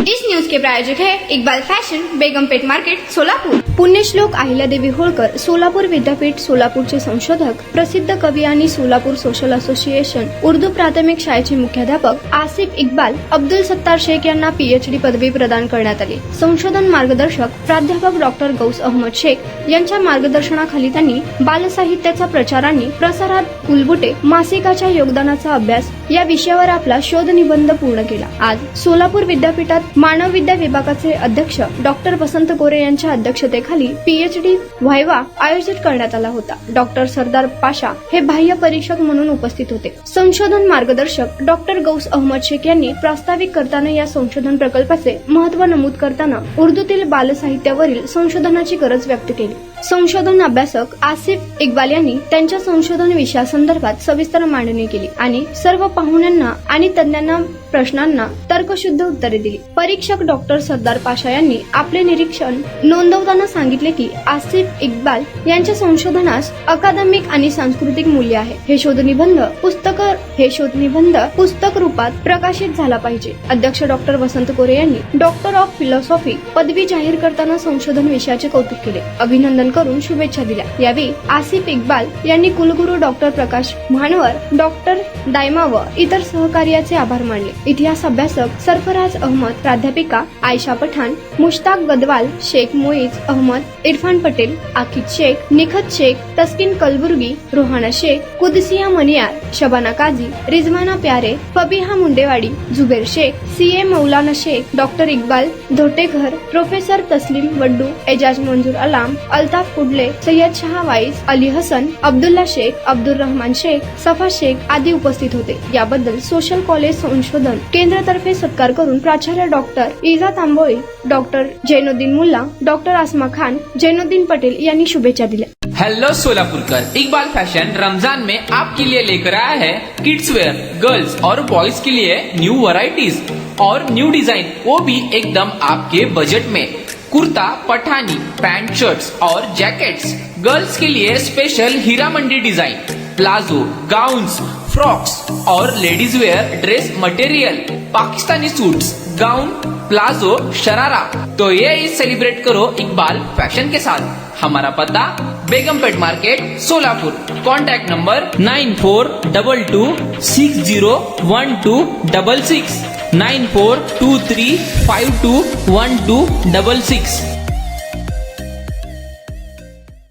इस news के प्रायोजक है Iqbal fashion, Begumpet market, Solapur. पुण्यश्लोक अहिल्यादेवी होळकर सोलापूर विद्यापीठ सोलापूरचे संशोधक, प्रसिद्ध कवी आणि सोलापूर सोशल असोसिएशन उर्दू प्राथमिक शाळेचे मुख्याध्यापक आसिफ इक्बाल अब्दुल सत्तार शेख यांना पीएचडी पदवी प्रदान करण्यात आली। संशोधन मार्गदर्शक प्राध्यापक डॉक्टर गौस अहमद शेख यांच्या मार्गदर्शनाखाली त्यांनी बालसाहित्याचा प्रचार आणि प्रसारात फुलबुटे मासिकाच्या योगदानाचा अभ्यास या विषयावर आपला शोध निबंध पूर्ण केला। आज सोलापूर विद्यापीठात मानवविद्या विभागाचे अध्यक्ष डॉक्टर वसंत गोरे यांच्या अध्यक्षतेखाली पीएचडी व्हायवा आयोजित करण्यात आला होता। डॉक्टर सरदार पाशा हे बाह्य परीक्षक म्हणून उपस्थित होते। संशोधन मार्गदर्शक डॉक्टर गौस अहमद शेख यांनी प्रास्ताविक करताना या संशोधन प्रकल्पाचे महत्त्व नमूद करताना उर्दूतील बालसाहित्यावरील संशोधनाची गरज व्यक्त केली। संशोधन अभ्यासक आसिफ इक्बाल यांनी त्यांच्या संशोधन विषयासंदर्भात सविस्तर मांडणी केली आणि सर्व पाहुण्यांना आणि तज्ञांना प्रश्नांना तर्कशुद्ध उत्तरे दिली। परीक्षक डॉक्टर सरदार पाशा यांनी आपले निरीक्षण नोंदवताना सांगितले की आसिफ इक्बाल यांच्या संशोधनास अकादमिक आणि सांस्कृतिक मूल्य आहे। हे शोधनिबंध पुस्तक रूपात प्रकाशित झाला पाहिजे। अध्यक्ष डॉक्टर वसंत गोरे यांनी डॉक्टर ऑफ फिलॉसॉफी पदवी जाहीर करताना संशोधन विषयाचे कौतुक केले, अभिनंदन करून शुभेच्छा दिल्या। यावेळी आसिफ इक्बाल यांनी कुलगुरू डॉक्टर प्रकाश महानवर, डॉक्टर दायमा व इतर सहकार्याचे आभार मानले। इतिहास अभ्यासक सरफराज अहमद, प्राध्यापिका आयशा पठाण, मुश्ताक गदवाल, शेख मोईज अहमद, इरफान पटेल, आकिब शेख, निखत शेख, तस्किन कलबुर्गी, रोहाना शेख, कुदसिया मनियार, शबाना काजी, रिजवाना प्यारे, फबिहा मुंडेवाडी, जुबेर शेख, सीए मौलाना शेख, डॉक्टर इक्बाल धोटेघर, प्रोफेसर तस्लीम वड्डू, एजाज मंजूर अलाम, अल्ताफ कुडले, सय्यद शाह वाईस, अली हसन, अब्दुल्ला शेख, अब्दुल रहमान शेख, सफा शेख आदी उपस्थित होते। याबद्दल सोशल कॉलेज संशोधन केंद्रातर्फे सत्कार करून प्राचार्य doctor Ija Tamboli, doctor Zainuddin Mulla, doctor Asma Khan, Zainuddin Patel यांनी शुभेच्छा दिल्या। हेलो सोलापुरकर, इकबाल फैशन रमजान में आपके लिए लेकर आया है किड्स वेयर, गर्ल्स और बॉयज के लिए न्यू वैरायटीज और न्यू डिजाइन, वो भी एकदम आपके बजट में। कुर्ता, पठानी, पैंट, शर्ट्स और जैकेट्स, गर्ल्स के लिए special Heera Mandi design, palazzo, gowns, frocks और ladies wear dress material, Pakistani suits, gown, palazzo, sharara. तो ये सेलिब्रेट करो इकबाल फैशन के साथ। हमारा पता Begumpet market, Solapur. Contact number 9422601266, 9423521266।